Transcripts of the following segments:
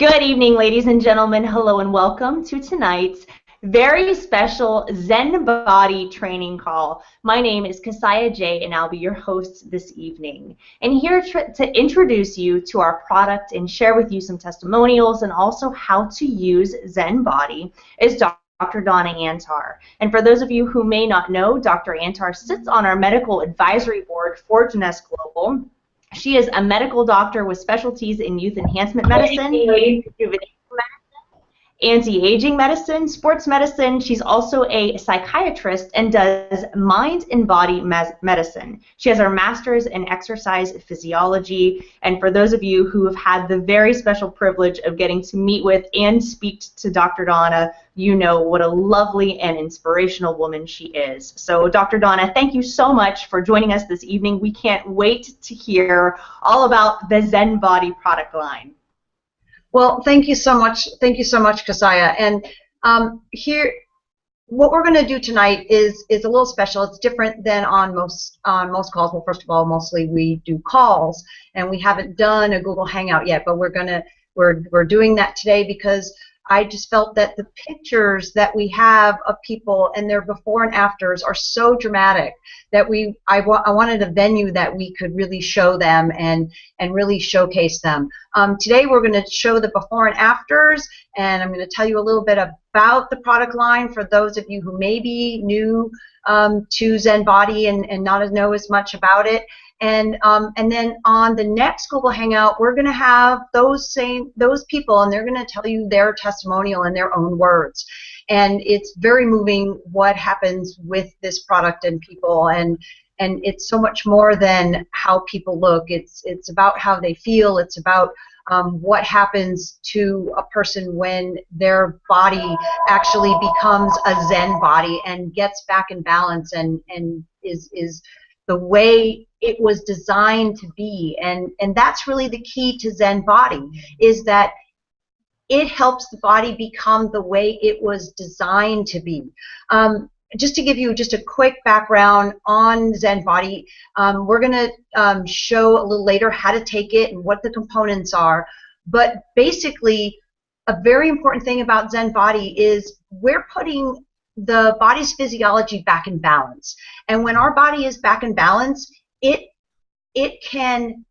Good evening, ladies and gentlemen. Hello and welcome to tonight's very special Zen Body training call. My name is Kasaya J, and I'll be your host this evening. And here to introduce you to our product and share with you some testimonials and also how to use Zen Bodi is Dr. Donna Antar. And for those of you who may not know, Dr. Antar sits on our medical advisory board for Jeunesse Global. She is a medical doctor with specialties in youth enhancement medicine, anti-aging medicine, sports medicine. She's also a psychiatrist and does mind and body medicine. She has her master's in exercise physiology. And for those of you who have had the very special privilege of getting to meet with and speak to Dr. Donna, you know what a lovely and inspirational woman she is. So Dr. Donna, thank you so much for joining us this evening. We can't wait to hear all about the Zen Bodi product line. Well, thank you so much. Thank you so much, Kasaya. And here, what we're going to do tonight is a little special. It's different than on most calls. Well, first of all, mostly we do calls, and we haven't done a Google Hangout yet. But we're doing that today because I just felt that the pictures that we have of people and their before and afters are so dramatic that I wanted a venue that we could really show them and really showcase them. Today we're going to show the before and afters, and I'm going to tell you a little bit about the product line for those of you who may be new to Zen Bodi and not know as much about it. And then on the next Google Hangout, we're going to have those people, and they're going to tell you their testimonial in their own words. And it's very moving what happens with this product and people, and it's so much more than how people look. It's about how they feel. It's about what happens to a person when their body actually becomes a Zen body and gets back in balance and is the way it was designed to be. And that's really the key to Zen Bodi, is that it helps the body become the way it was designed to be. Just to give you just a quick background on Zen Bodi, we're going to show a little later how to take it and what the components are. But basically, a very important thing about Zen Bodi is we're putting the body's physiology back in balance. And when our body is back in balance, it can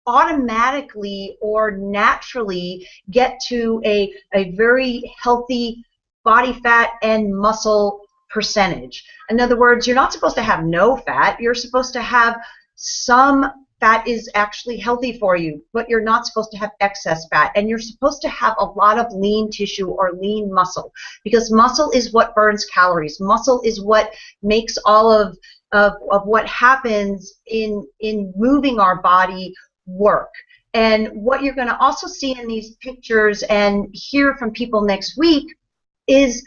automatically or naturally get to a very healthy body fat and muscle percentage. In other words, you're not supposed to have no fat. You're supposed to have some fat is actually healthy for you, but you're not supposed to have excess fat. And you're supposed to have a lot of lean tissue or lean muscle, because muscle is what burns calories. Muscle is what makes all of what happens in moving our body work. And what you're going to also see in these pictures and hear from people next week is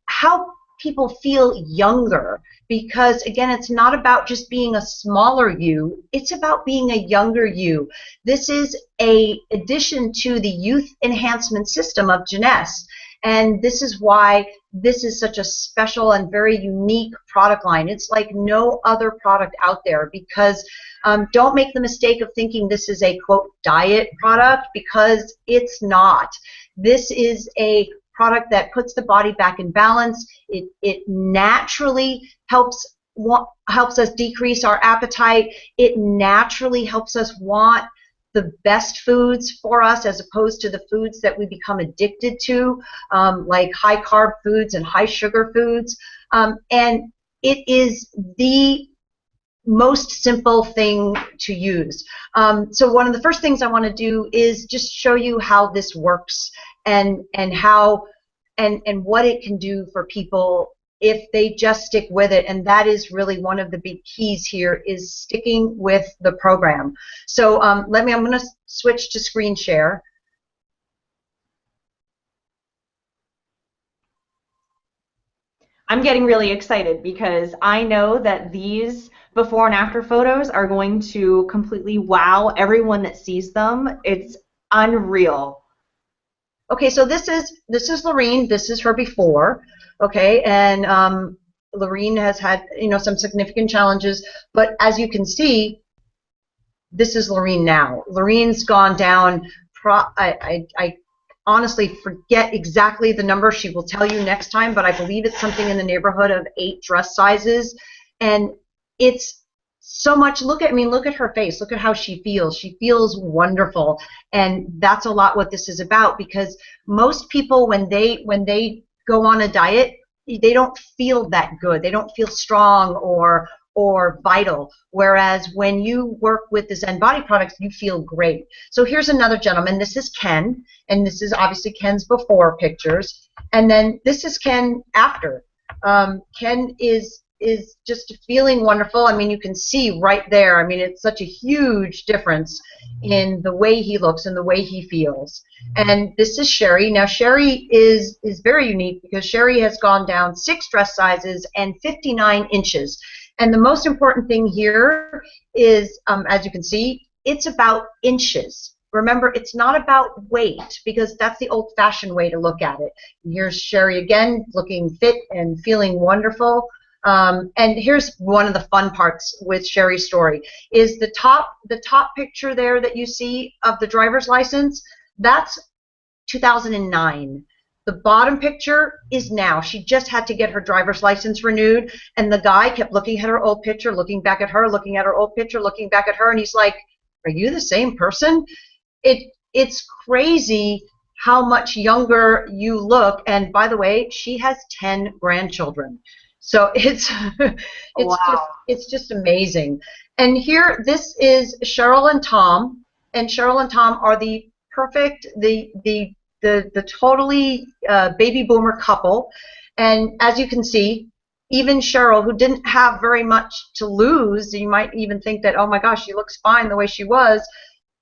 how people feel younger, because again, it's not about just being a smaller you, it's about being a younger you. This is a addition to the youth enhancement system of Jeunesse, and this is why this is such a special and very unique product line. It's like no other product out there, because don't make the mistake of thinking this is a quote diet product, because it's not. This is a product that puts the body back in balance. It naturally helps us decrease our appetite. It naturally helps us want the best foods for us, as opposed to the foods that we become addicted to, like high carb foods and high sugar foods. And it is the most simple thing to use. So one of the first things I want to do is just show you how this works and what it can do for people if they just stick with it. And that is really one of the big keys here, is sticking with the program. So I'm going to switch to screen share. I'm getting really excited because I know that these before and after photos are going to completely wow everyone that sees them. It's unreal. Okay, so this is Lorene. This is her before. Okay, and Lorene has had some significant challenges, but as you can see, this is Lorene now. Lorene's gone down I honestly forget exactly the number. She will tell you next time, but I believe it's something in the neighborhood of 8 dress sizes, and it's so much. Look at her face. Look at how she feels. She feels wonderful, and that's a lot what this is about, because most people, when they go on a diet, they don't feel that good. They don't feel strong or vital. Whereas when you work with the Zen Bodi products, you feel great. So here's another gentleman. This is Ken, and this is obviously Ken's before pictures, and then this is Ken after. Ken is just feeling wonderful. I mean, you can see right there. I mean, it's such a huge difference in the way he looks and the way he feels. And this is Sherry. Now, Sherry is very unique because Sherry has gone down 6 dress sizes and 59 inches. And the most important thing here is, as you can see, it's about inches. Remember, it's not about weight, because that's the old-fashioned way to look at it. Here's Sherry again, looking fit and feeling wonderful. And here's one of the fun parts with Sherry's story, is the top picture there that you see of the driver's license, that's 2009. The bottom picture is now. She just had to get her driver's license renewed, and the guy kept looking at her old picture, looking back at her, looking at her old picture, looking back at her, and he's like, are you the same person? It's crazy how much younger you look. And by the way, she has 10 grandchildren. So it's just amazing. And here, this is Cheryl and Tom, and Cheryl and Tom are the perfect, the totally baby boomer couple. And as you can see, even Cheryl, who didn't have very much to lose, you might even think that, oh my gosh, she looks fine the way she was,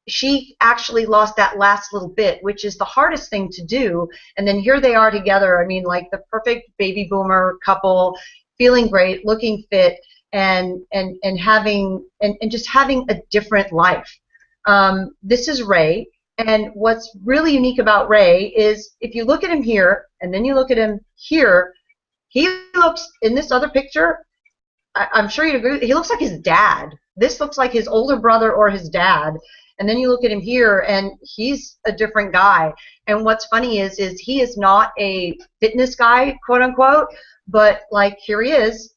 she actually lost that last little bit, which is the hardest thing to do. And then here they are together. I mean, like the perfect baby boomer couple, feeling great, looking fit, and just having a different life. This is Ray. And what's really unique about Ray is, if you look at him here and then you look at him here, he looks, in this other picture, I'm sure you'd agree, he looks like his dad. This looks like his older brother or his dad. And then you look at him here, and he's a different guy. And what's funny is he is not a fitness guy, quote unquote, but like here he is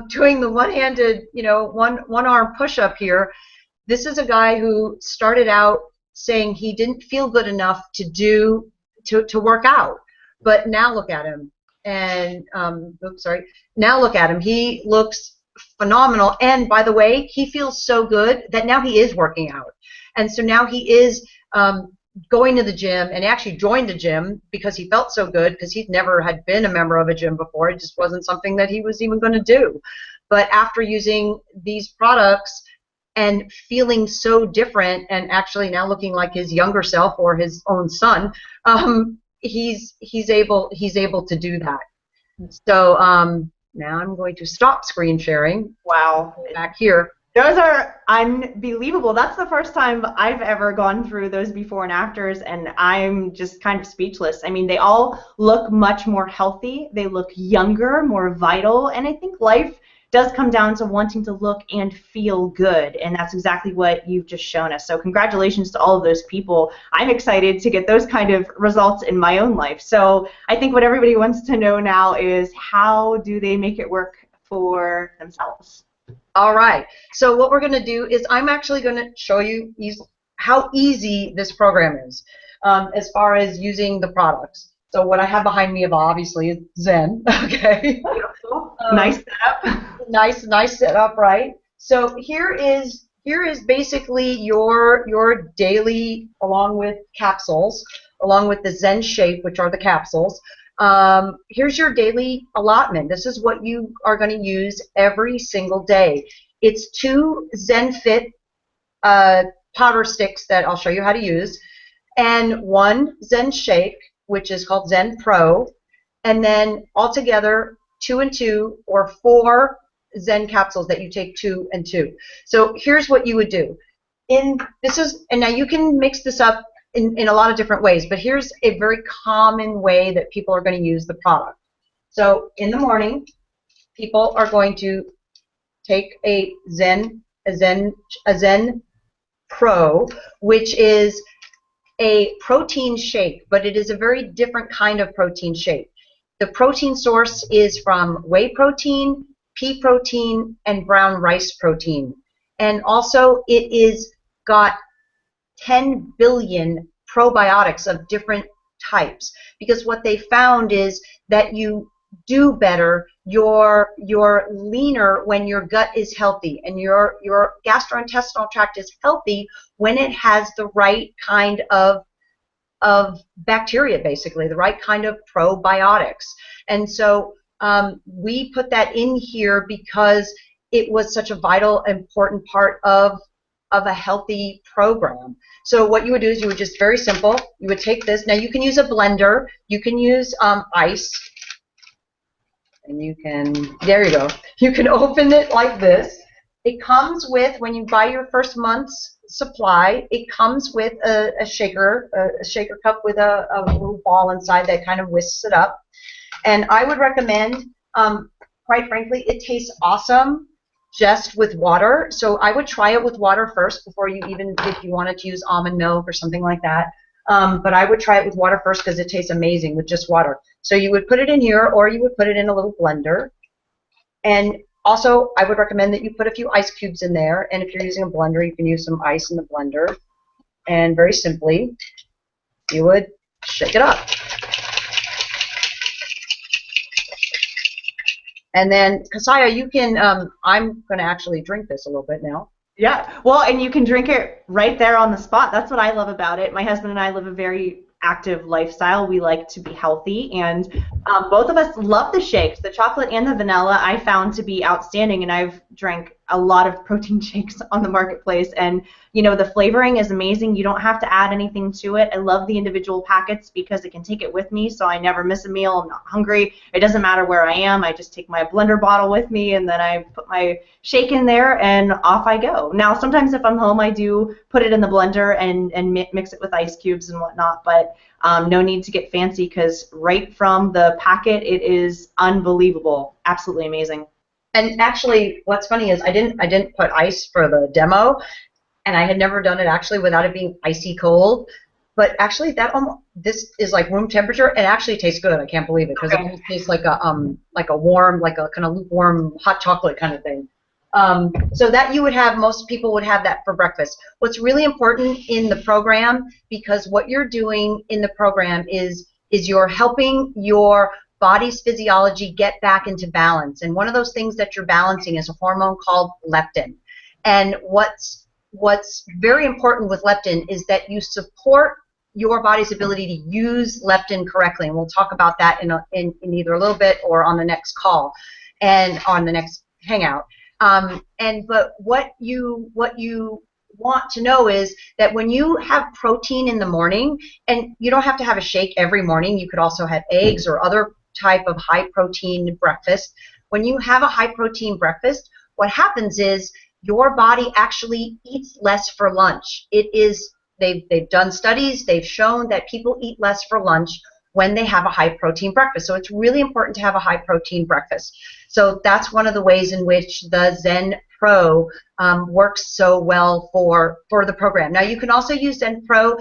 doing the one-handed, one-arm push-up here. This is a guy who started out saying he didn't feel good enough to work out, but now look at him. And now look at him. He looks phenomenal. And by the way, he feels so good that now he is working out. And so now he is going to the gym, and actually joined the gym because he felt so good, because he never had been a member of a gym before. It just wasn't something that he was even going to do. But after using these products and feeling so different, and actually now looking like his younger self or his own son, he's able to do that. So now I'm going to stop screen sharing. Wow. Back here. Those are unbelievable. That's the first time I've ever gone through those before and afters, and I'm just kind of speechless. I mean, they all look much more healthy. They look younger, more vital, and I think life does come down to wanting to look and feel good, and that's exactly what you've just shown us. So congratulations to all of those people. I'm excited to get those kind of results in my own life. So I think what everybody wants to know now is, how do they make it work for themselves? All right. So what we're going to do is, I'm actually going to show you how easy this program is as far as using the products. So what I have behind me, obviously, is Zen. Okay. Nice setup. Nice setup, right? So here is basically your daily, along with capsules, along with the Zen Shape, which are the capsules. Here's your daily allotment. This is what you are going to use every single day. It's 2 Zen Fit powder sticks that I'll show you how to use, and 1 Zen Shake, which is called Zen Pro, and then altogether 2 and 2, or 4 Zen capsules that you take 2 and 2. So here's what you would do. And now you can mix this up in a lot of different ways, but here's a very common way that people are going to use the product. So in the morning, people are going to take a Zen Pro, which is a protein shake, but it is a very different kind of protein shake. The protein source is from whey protein, pea protein, and brown rice protein. And also it is got 10 billion probiotics of different types, because what they found is that you do better, you're leaner when your gut is healthy, and your gastrointestinal tract is healthy when it has the right kind of bacteria, basically, the right kind of probiotics. And so we put that in here because it was such a vital, important part of a healthy program. So what you would do is you would just, very simple, you would take this. Now you can use a blender, you can use ice, and you can, there you go, you can open it like this. It comes with, when you buy your first month's supply, it comes with a shaker cup with a little ball inside that kind of whisks it up. And I would recommend, quite frankly, it tastes awesome just with water. So I would try it with water first before you, even if you wanted to use almond milk or something like that. But I would try it with water first because it tastes amazing with just water. So you would put it in here, or you would put it in a little blender. And also, I would recommend that you put a few ice cubes in there. And if you're using a blender, you can use some ice in the blender. And very simply, you would shake it up. And then, Kasaya, you can, I'm going to actually drink this a little bit now. Yeah, well, and you can drink it right there on the spot. That's what I love about it. My husband and I live a very active lifestyle. We like to be healthy, and both of us love the shakes. The chocolate and the vanilla I found to be outstanding, and I've drank a lot of protein shakes on the marketplace, and you know, the flavoring is amazing. You don't have to add anything to it. I love the individual packets because it can take it with me, so I never miss a meal. I'm not hungry. It doesn't matter where I am. I just take my blender bottle with me, and then I put my shake in there, and off I go. Now, sometimes if I'm home, I do put it in the blender and mix it with ice cubes and whatnot, but no need to get fancy, because right from the packet, it is unbelievable. Absolutely amazing. And actually, what's funny is I didn't put ice for the demo, and I had never done it actually without it being icy cold. But actually, this is like room temperature, and it actually tastes good. I can't believe it, because it tastes like a warm, like a kind of lukewarm hot chocolate kind of thing. So that you would have, most people would have that for breakfast. What's really important in the program, because what you're doing in the program is you're helping your body's physiology get back into balance. And one of those things that you're balancing is a hormone called leptin. And what's very important with leptin is that you support your body's ability to use leptin correctly. And we'll talk about that in either a little bit or on the next call and on the next hangout. But what you want to know is that when you have protein in the morning, and you don't have to have a shake every morning, you could also have eggs or other type of high protein breakfast. When you have a high protein breakfast, what happens is your body actually eats less for lunch. They've done studies, they've shown that people eat less for lunch when they have a high protein breakfast. So it's really important to have a high protein breakfast. So that's one of the ways in which the Zen Pro works so well for the program. Now you can also use Zen Pro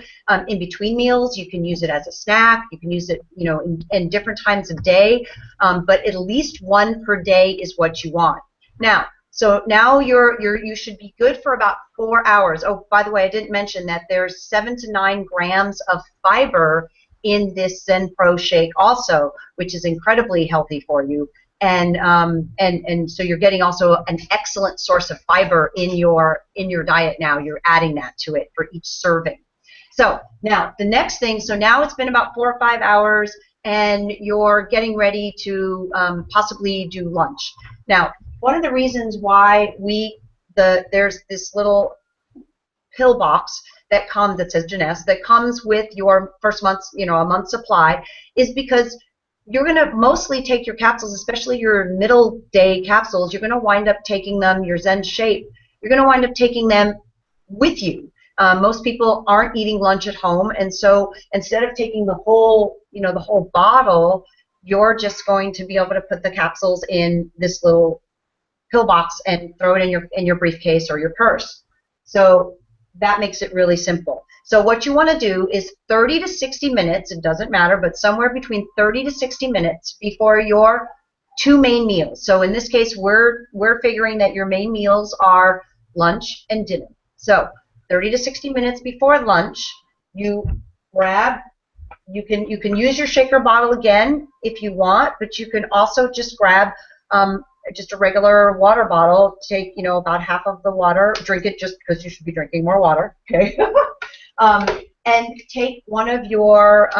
in between meals. You can use it as a snack. You can use it, you know, in different times of day. But at least one per day is what you want. Now, so now you should be good for about 4 hours. Oh, by the way, I didn't mention that there's 7 to 9 grams of fiber in this Zen Pro shake also, which is incredibly healthy for you. And so you're getting also an excellent source of fiber in your diet now. You're adding that to it for each serving. So now the next thing, so now it's been about 4 or 5 hours, and you're getting ready to possibly do lunch. Now, one of the reasons why there's this little pill box that says Jeunesse, that comes with your first month's, a month's supply, is because you're going to mostly take your capsules, especially your middle day capsules, you're going to wind up taking them, your Zen shape, you're going to wind up taking them with you. Most people aren't eating lunch at home, and so instead of taking the whole bottle, you're just going to be able to put the capsules in this little pill box and throw it in your briefcase or your purse. So that makes it really simple. So what you want to do is 30 to 60 minutes, it doesn't matter, but somewhere between 30 to 60 minutes before your two main meals. So in this case, we're figuring that your main meals are lunch and dinner. So 30 to 60 minutes before lunch, you can use your shaker bottle again if you want, but you can also just grab just a regular water bottle, take, about half of the water, drink it just because you should be drinking more water, okay? And take one of your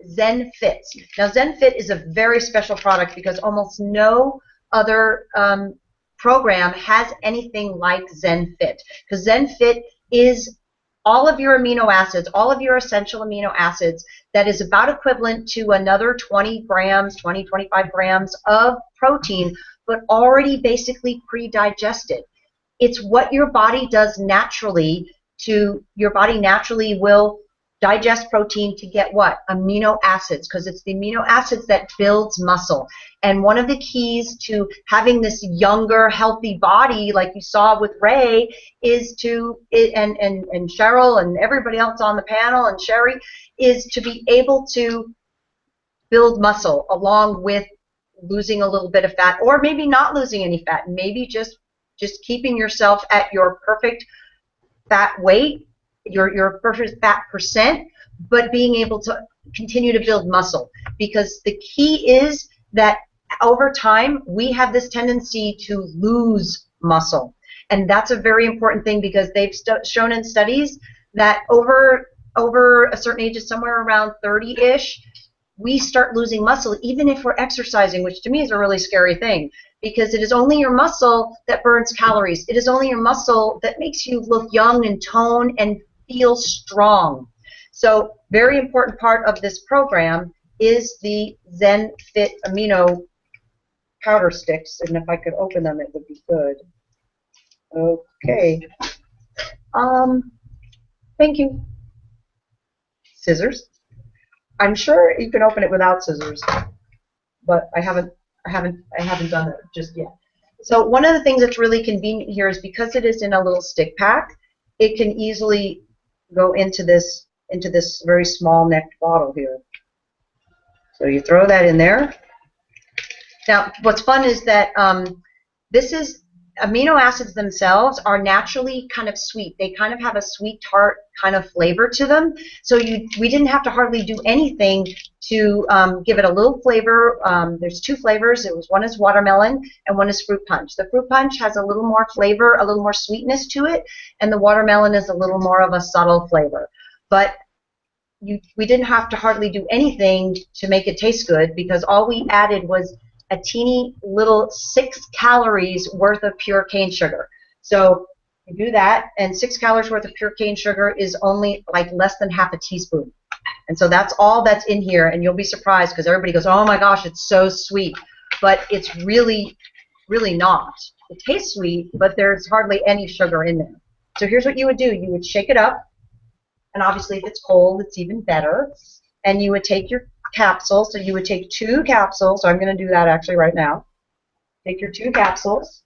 Zen Fits. Now, Zen Fit is a very special product because almost no other program has anything like Zen Fit, because Zen Fit is all of your amino acids, all of your essential amino acids, that is about equivalent to another 20 grams, 20, 25 grams of protein, but already basically pre-digested. It's what your body does naturally. Your body naturally will digest protein to get what? Amino acids, because it's the amino acids that builds muscle. And one of the keys to having this younger, healthy body, like you saw with Ray, is and Cheryl and everybody else on the panel and Sherry, is to be able to build muscle along with losing a little bit of fat, or maybe not losing any fat, maybe just keeping yourself at your perfect fat weight, your perfect fat percent, but being able to continue to build muscle. Because the key is that over time, we have this tendency to lose muscle. And that's a very important thing, because they've shown in studies that over a certain age, somewhere around 30-ish, we start losing muscle even if we're exercising, which to me is a really scary thing, because it is only your muscle that burns calories. It is only your muscle that makes you look young and tone and feel strong. So very important part of this program is the Zen Fit amino powder sticks, and if I could open them, it would be good. Okay. Thank you. Scissors. I'm sure you can open it without scissors, but I haven't done it just yet. So one of the things that's really convenient here is because it is in a little stick pack, it can easily go into this very small necked bottle here. So you throw that in there. Now, what's fun is that amino acids themselves are naturally kind of sweet. They kind of have a sweet tart kind of flavor to them. So we didn't have to hardly do anything to give it a little flavor. There's two flavors. One is watermelon and one is fruit punch. The fruit punch has a little more flavor, a little more sweetness to it, and the watermelon is a little more of a subtle flavor. But we didn't have to hardly do anything to make it taste good, because all we added was a teeny little 6 calories worth of pure cane sugar. So you do that, and 6 calories worth of pure cane sugar is only like less than half a teaspoon. And so that's all that's in here, and you'll be surprised because everybody goes, oh my gosh, it's so sweet. But it's really, really not. It tastes sweet, but there's hardly any sugar in there. So here's what you would do. You would shake it up, and obviously if it's cold, it's even better. And you would take your capsules. So you would take 2 capsules. So I'm going to do that actually right now. Take your 2 capsules.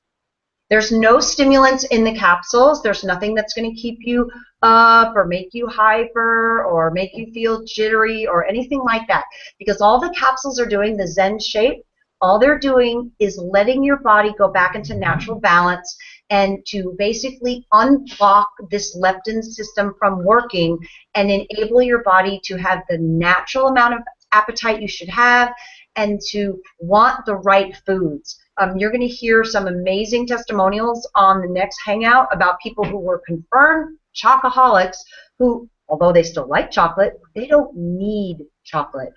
There's no stimulants in the capsules. There's nothing that's going to keep you up or make you hyper or make you feel jittery or anything like that. Because all the capsules are doing, the Zen shape, all they're doing is letting your body go back into natural balance and to basically unblock this leptin system from working and enable your body to have the natural amount of appetite you should have and to want the right foods. You're going to hear some amazing testimonials on the next hangout about people who were confirmed chocoholics who, although they still like chocolate, they don't need chocolate.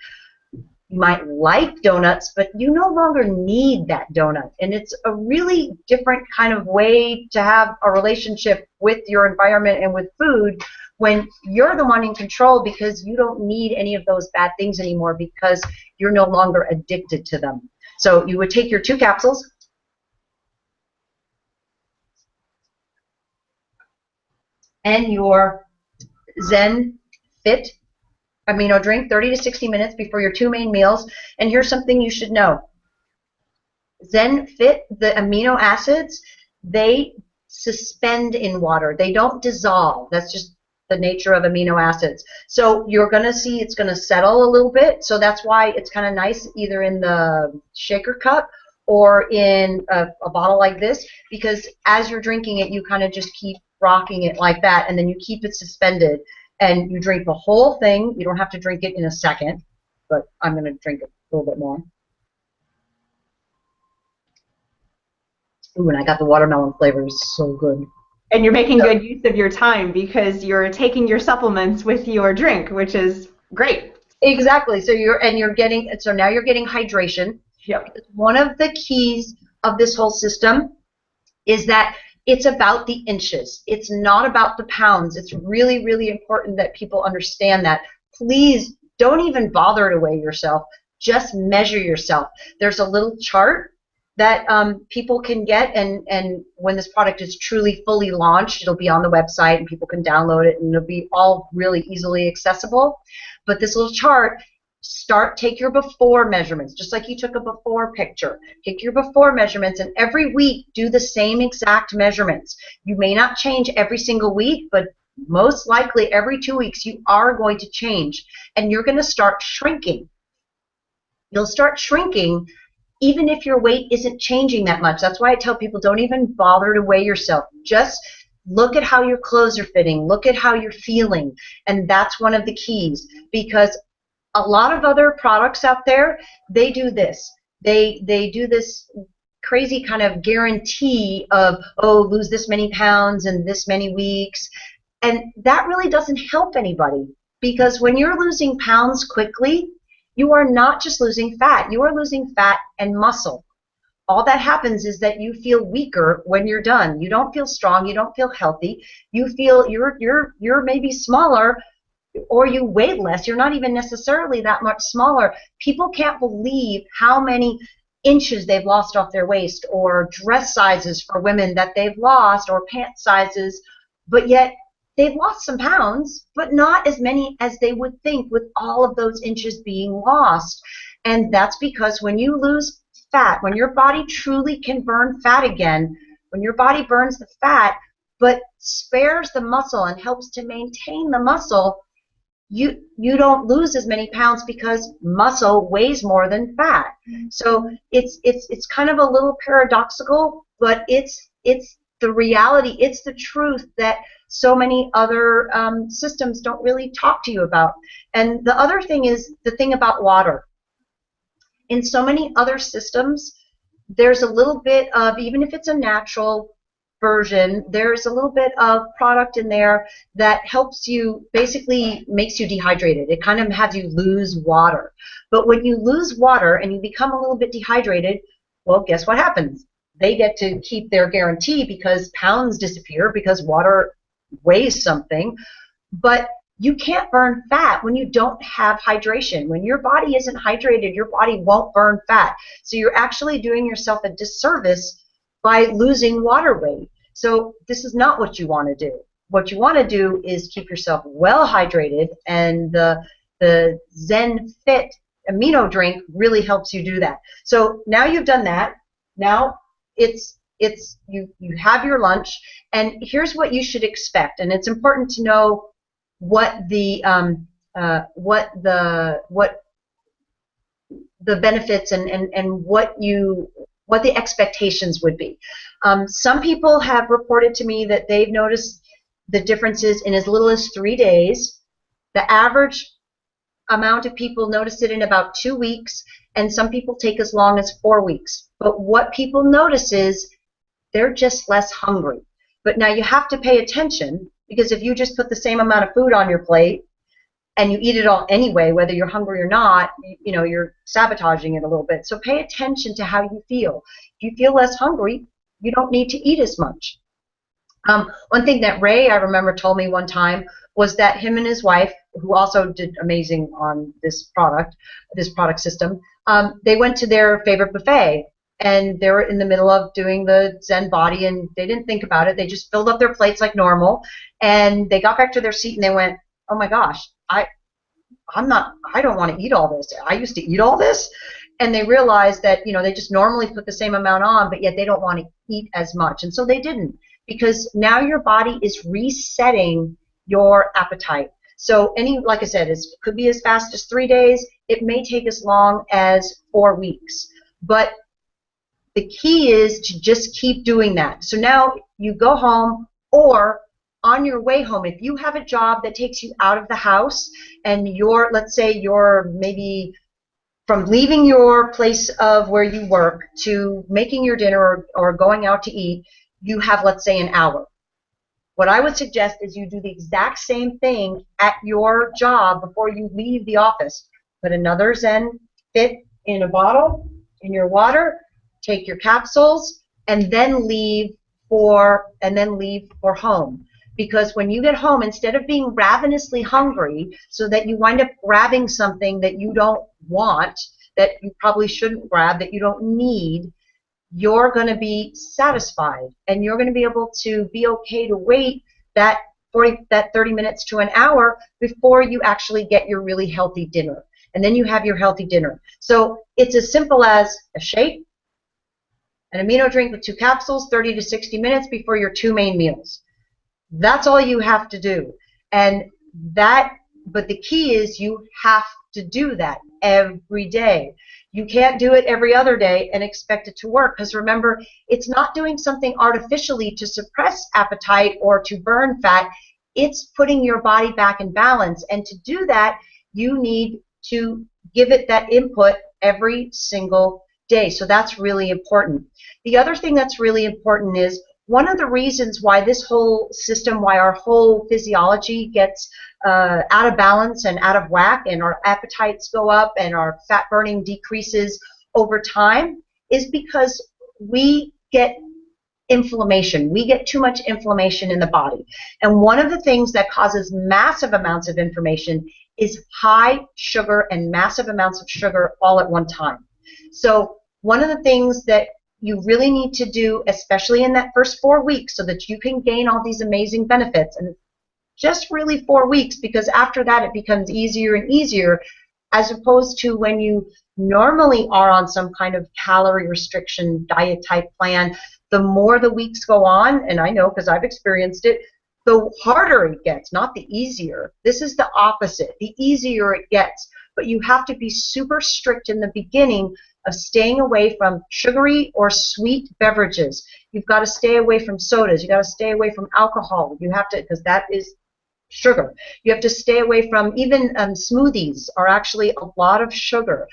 You might like donuts, but you no longer need that donut. And it's a really different kind of way to have a relationship with your environment and with food when you're the one in control, because you don't need any of those bad things anymore because you're no longer addicted to them. So you would take your 2 capsules, and your Zen Fit amino drink 30 to 60 minutes before your 2 main meals. And here's something you should know. Zen Fit, the amino acids, they suspend in water. They don't dissolve. That's just the nature of amino acids. So you're going to see it's going to settle a little bit. So that's why it's kind of nice either in the shaker cup or in a bottle like this, because as you're drinking it, you kind of just keep rocking it like that, and then you keep it suspended, and you drink the whole thing. You don't have to drink it in a second, but I'm going to drink it a little bit more. Ooh, and I got the watermelon flavor. It's so good. And you're making good use of your time because you're taking your supplements with your drink, which is great. Exactly. So now you're getting hydration. Yep. One of the keys of this whole system is that it's about the inches. It's not about the pounds. It's really, really important that people understand that. Please don't even bother to weigh yourself. Just measure yourself. There's a little chart that people can get, and when this product is truly fully launched, it'll be on the website and people can download it, and it'll be all really easily accessible. But this little chart, take your before measurements, just like you took a before picture. Take your before measurements, and every week do the same exact measurements. You may not change every single week, but most likely every 2 weeks you are going to change, and you're going to start shrinking. You'll start shrinking even if your weight isn't changing that much. That's why I tell people, don't even bother to weigh yourself. Just look at how your clothes are fitting. Look at how you're feeling. And that's one of the keys, because a lot of other products out there, they do this. They do this crazy kind of guarantee of, oh, lose this many pounds in this many weeks. And that really doesn't help anybody, because when you're losing pounds quickly, you are not just losing fat. You are losing fat and muscle. All that happens is that you feel weaker when you're done. You don't feel strong. You don't feel healthy. You feel you're maybe smaller, or you weigh less. You're not even necessarily that much smaller. People can't believe how many inches they've lost off their waist, or dress sizes for women that they've lost, or pant sizes, but yet they've lost some pounds, but not as many as they would think with all of those inches being lost. And that's because when you lose fat, when your body truly can burn fat again, when your body burns the fat but spares the muscle and helps to maintain the muscle, you don't lose as many pounds, because muscle weighs more than fat. So it's kind of a little paradoxical, but it's the reality. It's the truth that so many other systems don't really talk to you about. And the other thing is the thing about water. In so many other systems, there's a little bit of, even if it's a natural version, there's a little bit of product in there that helps you, basically makes you dehydrated. It kind of has you lose water. But when you lose water and you become a little bit dehydrated, well, guess what happens? They get to keep their guarantee, because pounds disappear because water weighs something. But you can't burn fat when you don't have hydration. When your body isn't hydrated, your body won't burn fat. So you're actually doing yourself a disservice by losing water weight. So this is not what you want to do. What you want to do is keep yourself well hydrated, and the Zen Fit amino drink really helps you do that. So now you've done that. Now you have your lunch, and here's what you should expect. And it's important to know what the benefits and what the expectations would be. Some people have reported to me that they've noticed the differences in as little as 3 days. The average amount of people notice it in about 2 weeks, and some people take as long as 4 weeks. But what people notice is they're just less hungry. But now you have to pay attention, because if you just put the same amount of food on your plate and you eat it all anyway, whether you're hungry or not, you're sabotaging it a little bit. So pay attention to how you feel. If you feel less hungry, you don't need to eat as much. One thing that Ray, I remember, told me one time was that him and his wife, who also did amazing on this product system, they went to their favorite buffet, and they were in the middle of doing the Zen Bodi, and they didn't think about it. They just filled up their plates like normal, and they got back to their seat and they went, oh my gosh, I don't want to eat all this. I used to eat all this. And they realized that, they just normally put the same amount on, but yet they don't want to eat as much. And so they didn't, because now your body is resetting your appetite. So like I said, it could be as fast as 3 days. It may take as long as 4 weeks. But the key is to just keep doing that. So now you go home, or on your way home, if you have a job that takes you out of the house and let's say you're maybe from leaving your place of where you work to making your dinner or going out to eat, you have, let's say, an hour. What I would suggest is you do the exact same thing at your job before you leave the office. Put another Zen Fit in a bottle, in your water, take your capsules, and then leave for home. Because when you get home, instead of being ravenously hungry so that you wind up grabbing something that you don't want, that you probably shouldn't grab, that you don't need, you're going to be satisfied, and you're going to be able to be okay to wait that 30 minutes to an hour before you actually get your really healthy dinner. And then you have your healthy dinner. So it's as simple as a shake, an amino drink with 2 capsules, 30 to 60 minutes before your 2 main meals. That's all you have to do. But the key is you have to do that every day. You can't do it every other day and expect it to work, because remember, it's not doing something artificially to suppress appetite or to burn fat. It's putting your body back in balance. And to do that, you need to give it that input every single day. So that's really important. The other thing that's really important is one of the reasons why this whole system, why our whole physiology gets out of balance and out of whack, and our appetites go up and our fat burning decreases over time, is because we get inflammation. We get too much inflammation in the body. And one of the things that causes massive amounts of inflammation is high sugar and massive amounts of sugar all at one time. So one of the things that you really need to do, especially in that first 4 weeks, so that you can gain all these amazing benefits, and just really 4 weeks, because after that it becomes easier and easier, as opposed to when you normally are on some kind of calorie restriction diet type plan. The more the weeks go on, and I know because I've experienced it, the harder it gets, not the easier. This is the opposite. The easier it gets, but you have to be super strict in the beginning of staying away from sugary or sweet beverages. You've got to stay away from sodas. You've got to stay away from alcohol. You have to, because that is sugar. You have to stay away from even smoothies are actually a lot of sugar.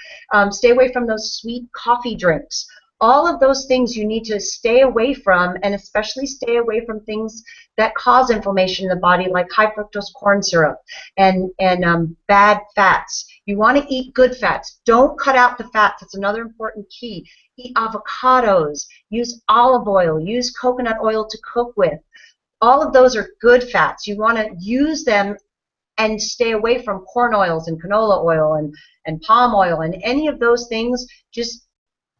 Stay away from those sweet coffee drinks. All of those things you need to stay away from, and especially stay away from things that cause inflammation in the body, like high fructose corn syrup and bad fats. You want to eat good fats. Don't cut out the fats. That's another important key. Eat avocados. Use olive oil. Use coconut oil to cook with. All of those are good fats. You want to use them and stay away from corn oils and canola oil and palm oil and any of those things. Just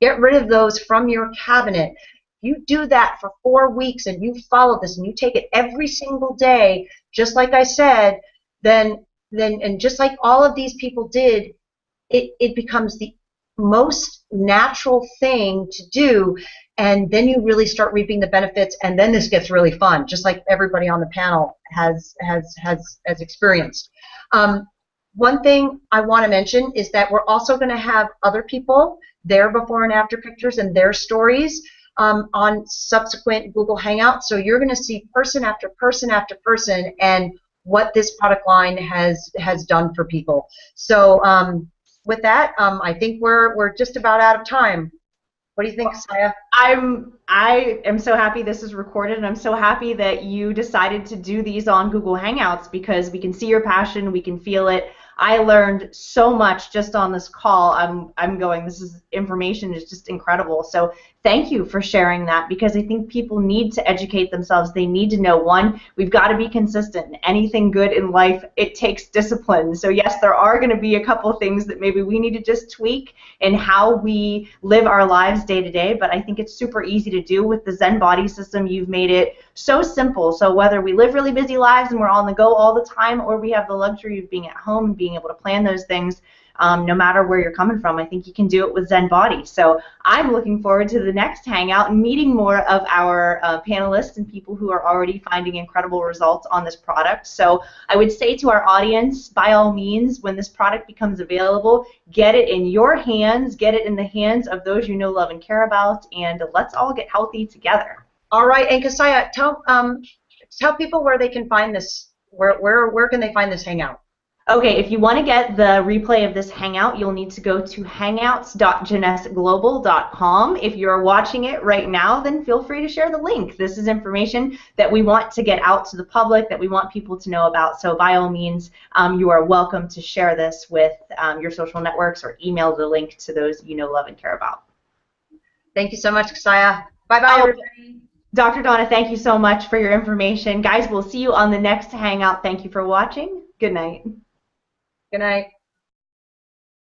get rid of those from your cabinet. You do that for 4 weeks and you follow this and you take it every single day, just like I said, then and just like all of these people did, it becomes the most natural thing to do, and then you really start reaping the benefits, and then this gets really fun, just like everybody on the panel has experienced. One thing I want to mention is that we're also going to have other people, their before and after pictures and their stories on subsequent Google Hangouts. So you're going to see person after person after person and what this product line has done for people. So with that, I think we're just about out of time. What do you think, Saya? I am so happy this is recorded, and I'm so happy that you decided to do these on Google Hangouts, because we can see your passion, we can feel it. I learned so much just on this call. I'm going, this information is just incredible. So thank you for sharing that, because I think people need to educate themselves. They need to know, one, we've got to be consistent. Anything good in life, it takes discipline. So yes, there are going to be a couple things that maybe we need to just tweak in how we live our lives day to day, but I think it's super easy to do with the Zen Bodi system. You've made it so simple. So whether we live really busy lives and we're on the go all the time, or we have the luxury of being at home and being able to plan those things, no matter where you're coming from. I think you can do it with Zen Bodi. So I'm looking forward to the next hangout and meeting more of our panelists and people who are already finding incredible results on this product. So I would say to our audience, by all means, when this product becomes available, get it in your hands, get it in the hands of those you know, love, and care about, and let's all get healthy together. All right, and Kasaya, tell people where they can find this. Where can they find this hangout? Okay, if you want to get the replay of this hangout, you'll need to go to hangouts.jeunesseglobal.com. If you're watching it right now, then feel free to share the link. This is information that we want to get out to the public, that we want people to know about. So by all means, you are welcome to share this with your social networks or email the link to those you know, love, and care about. Thank you so much, Kasaya. Bye-bye, everybody. Dr. Donna, thank you so much for your information. Guys, we'll see you on the next hangout. Thank you for watching. Good night. Good night.